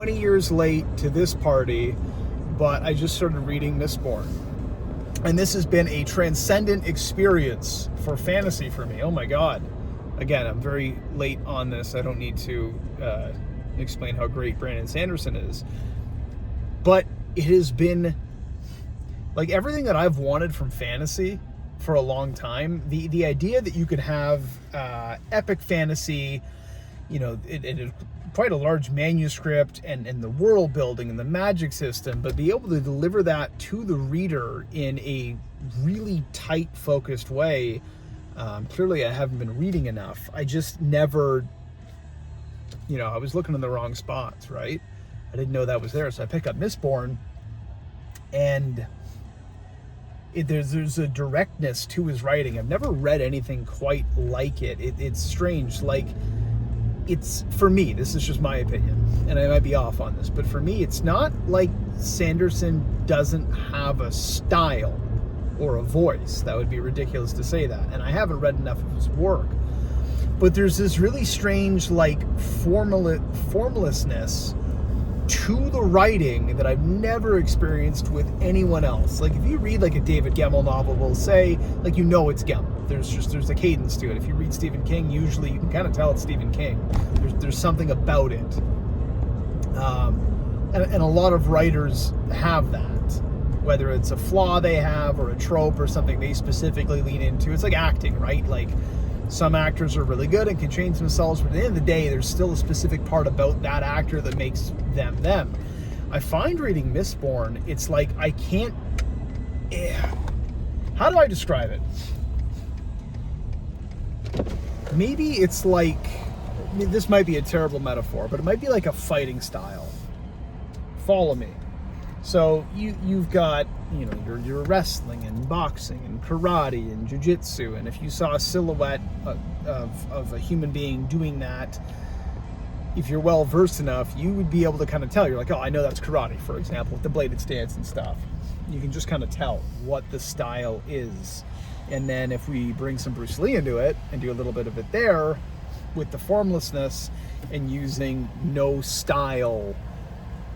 20 years late to this party, but I just started reading Mistborn. And this has been a transcendent experience for fantasy for me. Oh my God. Again, I'm very late on this. I don't need to explain how great Brandon Sanderson is. But it has been like everything that I've wanted from fantasy for a long time. The idea that you could have epic fantasy, you know, it is quite a large manuscript and the world building and the magic system, but be able to deliver that to the reader in a really tight, focused way. Clearly, I haven't been reading enough. I just never, I was looking in the wrong spots, right? I didn't know that was there. So I pick up Mistborn, and there's a directness to his writing. I've never read anything quite like it. It's strange. Like, it's, for me, this is just my opinion, and I might be off on this, but for me, it's not like Sanderson doesn't have a style or a voice. That would be ridiculous to say that. And I haven't read enough of his work. But there's this really strange, like, formlessness to the writing that I've never experienced with anyone else. Like, if you read, like, a David Gemmell novel, we'll say, like, it's Gemmell. There's a cadence to it. If you read Stephen King, usually you can kind of tell it's Stephen King. There's something about it. And a lot of writers have that. Whether it's a flaw they have or a trope or something they specifically lean into. It's like acting, right? Like, some actors are really good and can change themselves, but at the end of the day, there's still a specific part about that actor that makes them them. I find reading Mistborn, it's like I can't... How do I describe it? Maybe it's like... This might be a terrible metaphor, but it might be like a fighting style. Follow me. So you've got, your wrestling and boxing and karate and jiu-jitsu, and if you saw a silhouette of a human being doing that, if you're well versed enough, you would be able to kind of tell. You're like, oh, I know that's karate, for example, with the bladed stance and stuff. You can just kind of tell what the style is. And then if we bring some Bruce Lee into it and do a little bit of it there with the formlessness and using no style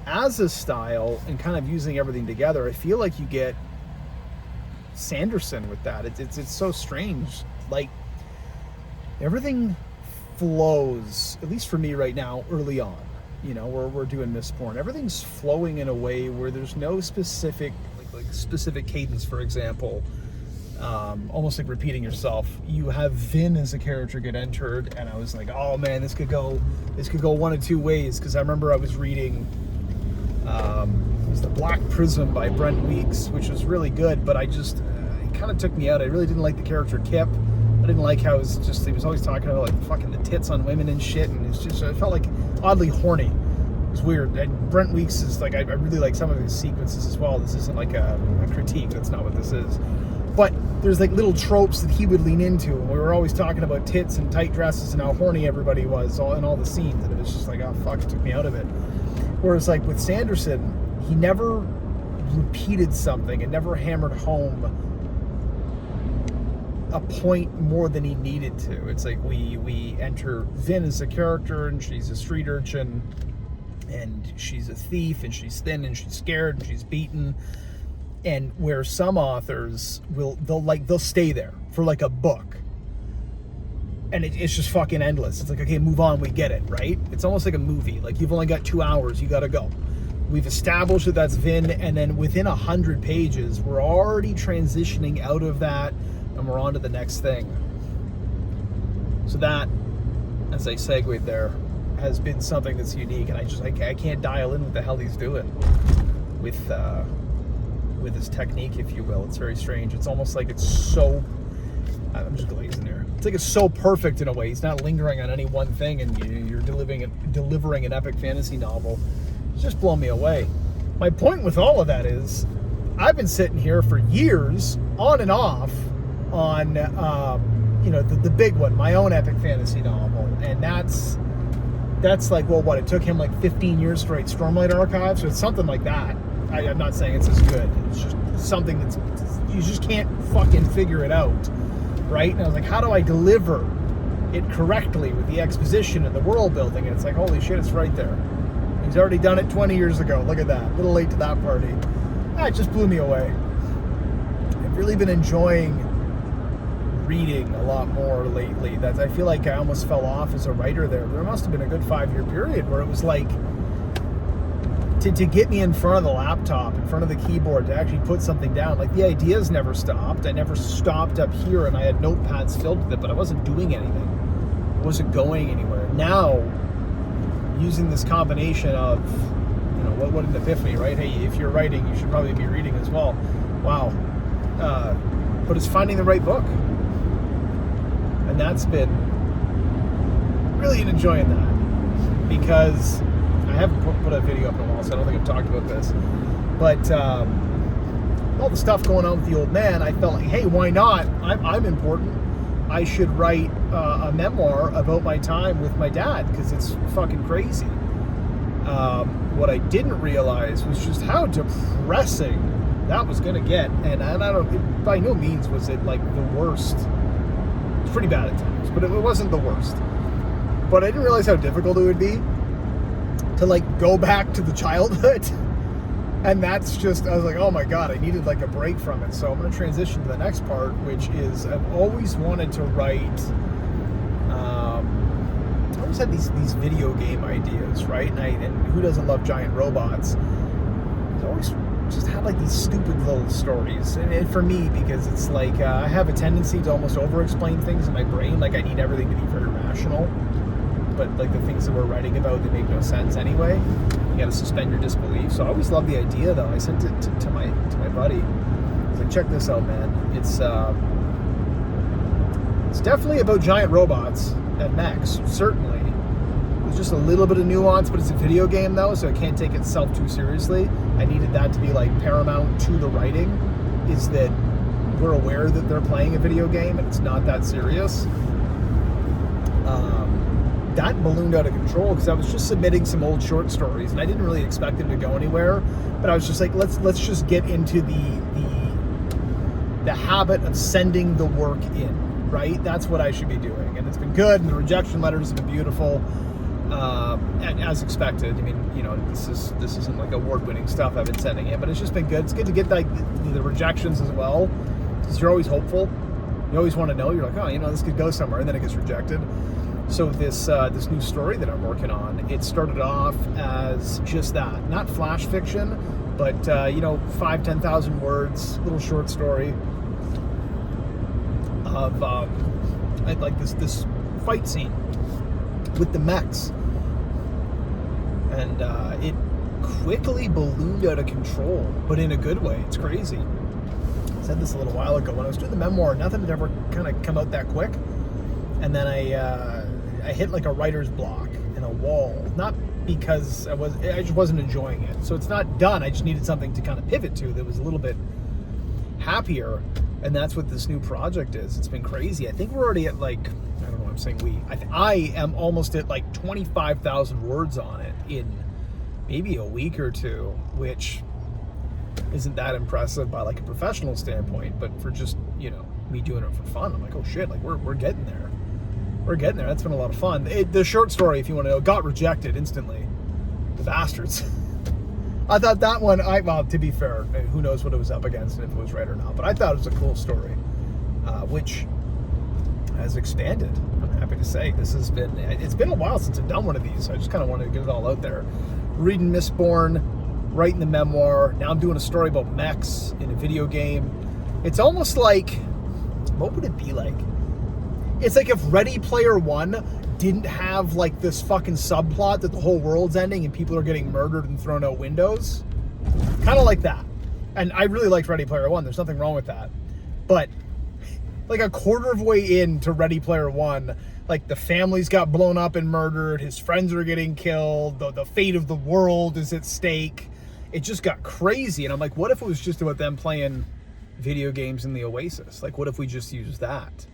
as a style and kind of using everything together, I feel like you get Sanderson with that. It's so strange. Like, everything flows, at least for me right now, early on. We're doing Mistborn. Everything's flowing in a way where there's no specific, like specific cadence, for example. Almost like repeating yourself. You have Vin as a character get entered, and I was like, oh man, this could go one of two ways, because I remember I was reading it was The Black Prism by Brent Weeks, which was really good, but it kind of took me out. I really didn't like the character Kip. I didn't like how he was always talking about like fucking the tits on women and shit, and I felt like oddly horny. It was weird. And Brent Weeks is like, I really like some of his sequences as well. This isn't like a critique, that's not what this is. But there's like little tropes that he would lean into, and we were always talking about tits and tight dresses and how horny everybody was in all the scenes, and it was just like, oh fuck, it took me out of it. Whereas like with Sanderson, he never repeated something and never hammered home a point more than he needed to. It's like we enter Vin as a character, and she's a street urchin, and she's a thief, and she's thin, and she's scared, and she's beaten. And where some authors they'll stay there for like a book, and it's just fucking endless. It's like, okay, move on, we get it, right? It's almost like a movie. Like, you've only got 2 hours, you gotta go. We've established that that's Vin, and then within 100 pages, we're already transitioning out of that, and we're on to the next thing. So that, as I segued there, has been something that's unique, and I can't dial in what the hell he's doing with his technique, if you will. It's very strange. It's almost like it's so... I'm just glazing there. It's like it's so perfect in a way. He's not lingering on any one thing, and you're delivering an epic fantasy novel. It's just blown me away. My point with all of that is, I've been sitting here for years, on and off, on the big one, my own epic fantasy novel, and that's like, well, what, it took him like 15 years to write Stormlight Archive, so it's something like that. I'm not saying it's as good. It's just something that's, you just can't fucking figure it out, right? And I was like, how do I deliver it correctly with the exposition and the world building? And it's like, holy shit, it's right there. He's already done it 20 years ago. Look at that. A little late to that party. It just blew me away. I've really been enjoying reading a lot more lately. I feel like I almost fell off as a writer there. There must have been a good 5-year period where it was like, to get me in front of the laptop, in front of the keyboard, to actually put something down. Like, the ideas never stopped. I never stopped up here, and I had notepads filled with it, but I wasn't doing anything. I wasn't going anywhere. Now, using this combination of, what an epiphany, right? Hey, if you're writing, you should probably be reading as well. Wow. But it's finding the right book. And that's been really enjoying that, because I haven't put a video up in a while, so I don't think I've talked about this. But all the stuff going on with the old man, I felt like, hey, why not? I'm important. I should write a memoir about my time with my dad, because it's fucking crazy. What I didn't realize was just how depressing that was going to get. And I don't, by no means was it like the worst. It's pretty bad at times, but it wasn't the worst. But I didn't realize how difficult it would be to like go back to the childhood. And that's just, I was like, oh my God, I needed like a break from it. So I'm going to transition to the next part, which is I've always wanted to write, I always had these video game ideas, right? And who doesn't love giant robots? I always just had like these stupid little stories. And for me, because it's like, I have a tendency to almost over-explain things in my brain. Like I need everything to be very rational. But like the things that we're writing about, they make no sense anyway. You got to suspend your disbelief. So I always loved the idea, though. I sent it to my buddy. I was like, check this out, man. It's definitely about giant robots and mechs, certainly. There's just a little bit of nuance, but it's a video game, though, so it can't take itself too seriously. I needed that to be like paramount to the writing, is that we're aware that they're playing a video game and it's not that serious. That ballooned out of control because I was just submitting some old short stories and I didn't really expect them to go anywhere, but I was just like, let's just get into the habit of sending the work in, right? That's what I should be doing, and it's been good, and the rejection letters have been beautiful, as expected. I mean, this isn't like award-winning stuff I've been sending in, but it's just been good. It's good to get like the rejections as well, because you're always hopeful. You always want to know. You're like, oh, this could go somewhere, and then it gets rejected. So this new story that I'm working on, it started off as just that, not flash fiction, but 5,000-10,000 words, little short story of like this fight scene with the mechs, and it quickly ballooned out of control, but in a good way. It's crazy. I said this a little while ago when I was doing the memoir. Nothing had ever kind of come out that quick, and then I hit like a writer's block in a wall, not because I just wasn't enjoying it. So it's not done. I just needed something to kind of pivot to that was a little bit happier, and that's what this new project is. It's been crazy. I think we're already at like, I don't know, I'm saying we. I am almost at like 25,000 words on it in maybe a week or two, which isn't that impressive by like a professional standpoint, but for just, me doing it for fun, I'm like, oh shit, like we're getting there. We're getting there. That's been a lot of fun. The short story, if you want to know, got rejected instantly. The bastards. I thought that one, well, to be fair, who knows what it was up against and if it was right or not, but I thought it was a cool story, which has expanded. I'm happy to say it's been a while since I've done one of these, so I just kind of wanted to get it all out there. Reading Mistborn, writing the memoir, now I'm doing a story about mechs in a video game. It's almost like, what would it be like? It's like if Ready Player One didn't have like this fucking subplot that the whole world's ending and people are getting murdered and thrown out windows. Kind of like that. And I really liked Ready Player One. There's nothing wrong with that. But like a quarter of way into Ready Player One, like the family's got blown up and murdered. His friends are getting killed. The fate of the world is at stake. It just got crazy. And I'm like, what if it was just about them playing video games in the Oasis? Like, what if we just used that?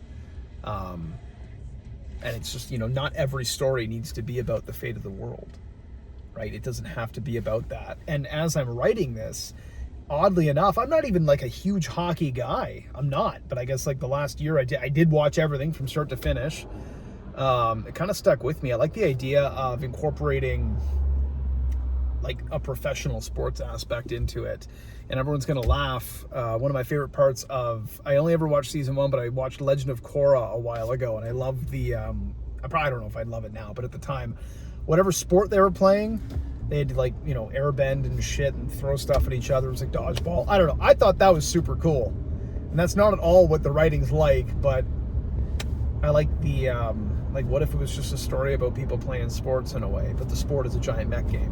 And it's just, not every story needs to be about the fate of the world, right? It doesn't have to be about that. And as I'm writing this, oddly enough, I'm not even like a huge hockey guy. I'm not, but I guess like the last year I did watch everything from start to finish. It kind of stuck with me. I like the idea of incorporating like a professional sports aspect into it, and everyone's gonna laugh. One of my favorite parts of, I only ever watched season 1, but I watched Legend of Korra a while ago, and I love the I probably don't know if I'd love it now, but at the time, whatever sport they were playing, they had to, like, you know, airbend and shit and throw stuff at each other. It was like dodgeball. I don't know. I thought that was super cool. And that's not at all what the writing's like, but I like the, like, what if it was just a story about people playing sports in a way, but the sport is a giant mech game.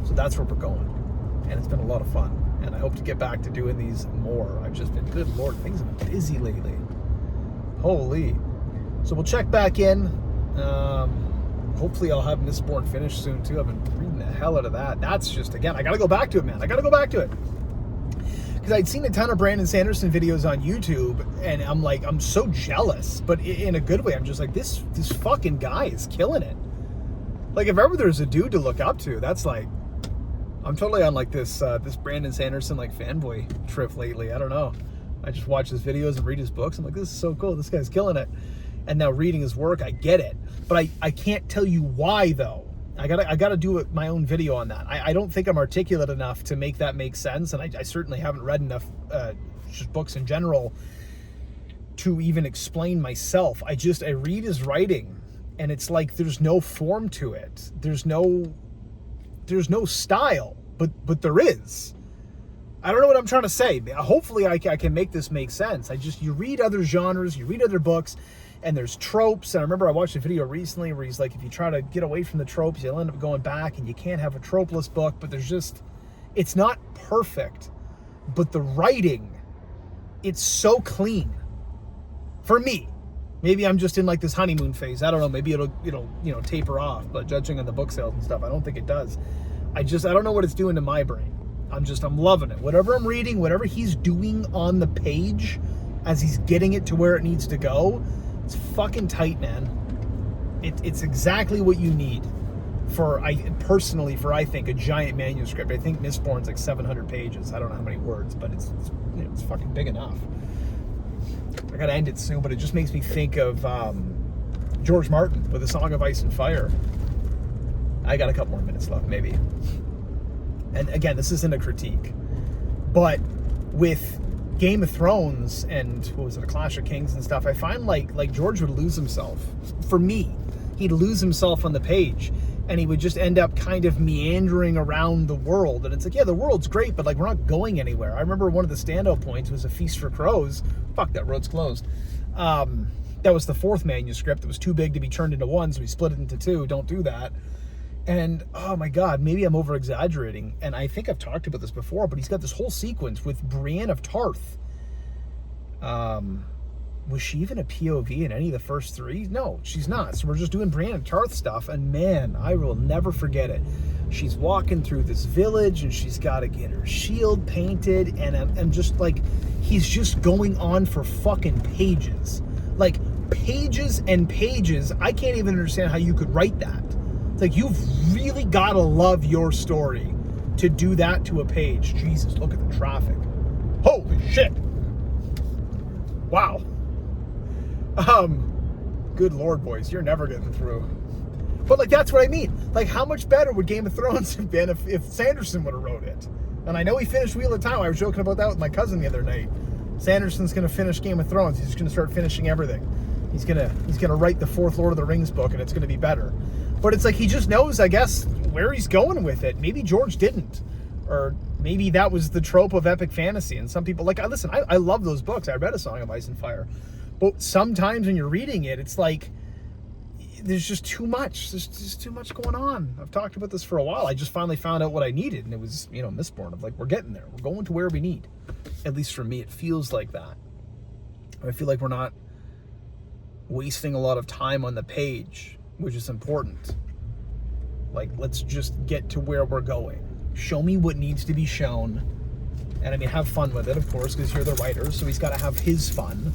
So that's where we're going. And it's been a lot of fun. And I hope to get back to doing these more. I've just been, good Lord, things have been busy lately. Holy. So we'll check back in. Hopefully I'll have Mistborn finished soon too. I've been reading the hell out of that. That's just, again, I gotta go back to it, man. I gotta go back to it. Because I'd seen a ton of Brandon Sanderson videos on YouTube, and I'm like, I'm so jealous, but in a good way. I'm just like, this fucking guy is killing it. Like, if ever there's a dude to look up to, that's like, I'm totally on like this Brandon Sanderson like fanboy trip lately. I don't know. I just watch his videos and read his books. I'm like, this is so cool. This guy's killing it. And now reading his work, I get it. But I can't tell you why, though. I gotta do my own video on that. I don't think I'm articulate enough to make that make sense, and I certainly haven't read enough just books in general to even explain myself. I read his writing, and it's like there's no form to it. There's no style, but there is. I don't know what I'm trying to say. Hopefully I can make this make sense. You read other genres, you read other books, and there's tropes. And I remember I watched a video recently where he's like, if you try to get away from the tropes, you'll end up going back, and you can't have a tropeless book. But it's not perfect. But the writing, it's so clean. For me. Maybe I'm just in like this honeymoon phase. I don't know. Maybe it'll taper off. But judging on the book sales and stuff, I don't think it does. I don't know what it's doing to my brain. I'm loving it. Whatever I'm reading, whatever he's doing on the page as he's getting it to where it needs to go, it's fucking tight, man. It's exactly what you need I think a giant manuscript. I think Mistborn's like 700 pages. I don't know how many words, but it's fucking big enough. I gotta end it soon, but it just makes me think of George Martin with A Song of Ice and Fire. I got a couple more minutes left, maybe. And again, this isn't a critique, but with Game of Thrones and what was it, A Clash of Kings and stuff, I find like George would lose himself. For me, he'd lose himself on the page, and he would just end up kind of meandering around the world. And it's like, yeah, the world's great, but like we're not going anywhere. I remember one of the standout points was A Feast for Crows. Fuck, that road's closed. That was the 4th manuscript. It was too big to be turned into one, so we split it into 2. Don't do that. And, oh my God, maybe I'm over-exaggerating. And I think I've talked about this before, but he's got this whole sequence with Brienne of Tarth. Was she even a POV in any of the first 3? No, she's not. So we're just doing Brienne of Tarth stuff. And man, I will never forget it. She's walking through this village, and she's got to get her shield painted. And I'm just like, he's just going on for fucking pages. Like, pages and pages. I can't even understand how you could write that. It's like, you've really got to love your story to do that to a page. Jesus, look at the traffic. Holy shit. Wow. Good Lord, boys, you're never getting through. But like, that's what I mean. Like, how much better would Game of Thrones have been if Sanderson would have wrote it? And I know he finished Wheel of Time. I was joking about that with my cousin the other night. Sanderson's going to finish Game of Thrones. He's just going to start finishing everything. He's gonna write the 4th Lord of the Rings book, and it's going to be better. But it's like, he just knows, I guess, where he's going with it. Maybe George didn't. Or maybe that was the trope of epic fantasy. And some people, like, I love those books. I read A Song of Ice and Fire. But sometimes when you're reading it, it's like, there's just too much. There's just too much going on. I've talked about this for a while. I just finally found out what I needed. And it was, Mistborn. Of like, we're getting there. We're going to where we need. At least for me, it feels like that. I feel like we're not wasting a lot of time on the page, which is important. Like, let's just get to where we're going. Show me what needs to be shown. And I mean, have fun with it, of course, because you're the writer, so he's got to have his fun.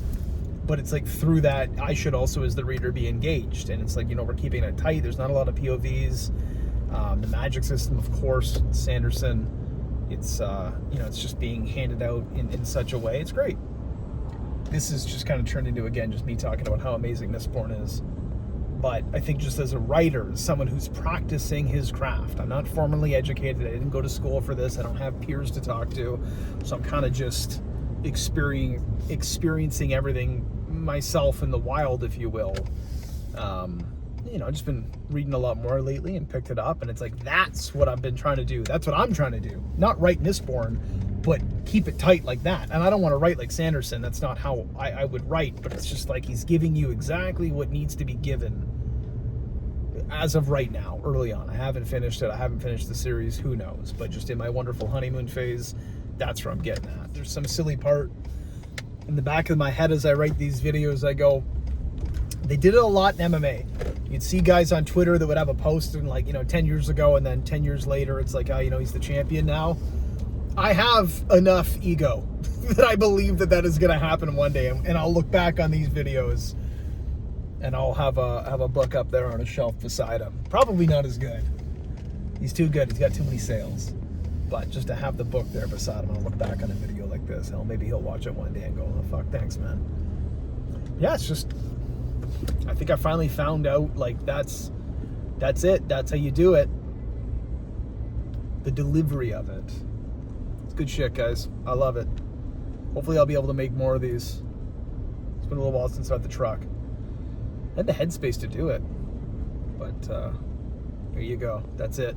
But it's like, through that, I should also, as the reader, be engaged. And it's like, we're keeping it tight. There's not a lot of POVs. The magic system, of course, Sanderson, it's, it's just being handed out in such a way. It's great. This is just kind of turned into, again, just me talking about how amazing Mistborn is. But I think just as a writer, as someone who's practicing his craft, I'm not formally educated. I didn't go to school for this. I don't have peers to talk to. So I'm kind of just experiencing everything myself in the wild, if you will. I've just been reading a lot more lately and picked it up. And it's like, that's what I've been trying to do. That's what I'm trying to do. Not write Mistborn, but keep it tight like that. And I don't want to write like Sanderson. That's not how I would write. But it's just like he's giving you exactly what needs to be given as of right now, early on. I haven't finished it. I haven't finished the series. Who knows? But just in my wonderful honeymoon phase, that's where I'm getting at. There's some silly part in the back of my head as I write these videos. I go, they did it a lot in MMA. You'd see guys on Twitter that would have a post in 10 years ago, and then 10 years later, it's like, he's the champion now. I have enough ego that I believe that is going to happen one day, and I'll look back on these videos, and I'll have a book up there on a shelf beside him. Probably not as good. He's too good. He's got too many sales. But just to have the book there beside him, I'll look back on a video like this. Maybe he'll watch it one day and go, "Oh fuck, thanks, man." Yeah, it's just, I think I finally found out, that's it. That's how you do it. The delivery of it. It's good shit, guys. I love it. Hopefully I'll be able to make more of these. It's been a little while since I had the truck. I had the headspace to do it. But here you go. That's it.